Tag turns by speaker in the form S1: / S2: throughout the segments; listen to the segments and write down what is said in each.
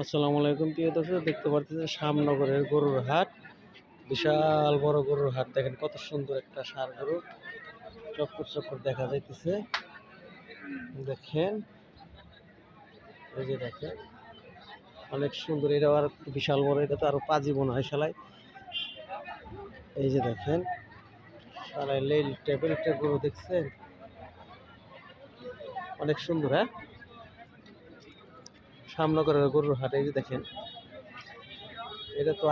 S1: আসসালামু আলাইকুম প্রিয় দর্শক, দেখতে পাচ্ছেন শ্যামনগরের গরুর হাট। বিশাল বড় গরুর হাট, দেখেন কত সুন্দর একটা ষাঁড় গরু চক্কর চক্কর দেখা যাইতেছে। দেখেন, এই যে দেখেন অনেক সুন্দর। এটা আর একটু বিশাল বড়, এটা তো আরো পাজি মনে হয় শালায়। এই যে দেখেন শালায় লেল টাইপের একটা গরু, দেখছেন অনেক সুন্দর। হ্যাঁ, শ্যামনগরের গরুর হাট। এই যে দেখেন, এটা তো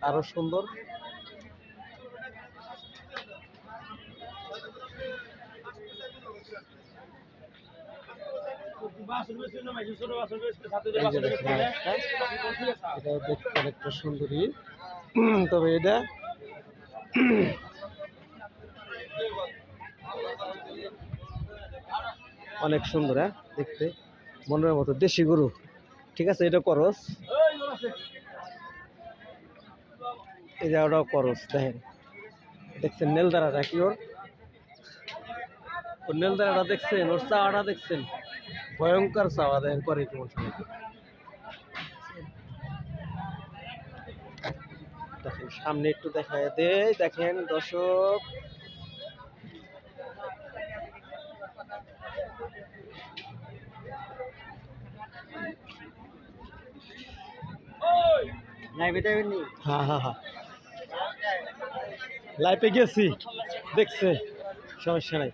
S1: আরো সুন্দর। এই যে দেখেন এটাও দেখতে অনেকটা সুন্দরী, তবে এটা অনেক সুন্দর। হ্যাঁ, দেখতে মনের মতো দেশি গরু। ঠিক আছে, এটা করস, এই যে ওটাও করস। দেখেন, দেখছেন নেলদারাটা কি ওর নেলদারাটা দেখছেন, ওর চাওয়াটা দেখছেন, ভয়ঙ্কর চাওয়া। দেখেন করে কেমন সময়। দেখেন সামনে একটু দেখা দেয়, দেখেন দর্শক হ্যাঁ হ্যাঁ হ্যাঁ, লাইভে গেছি, দেখছে, সমস্যা নাই।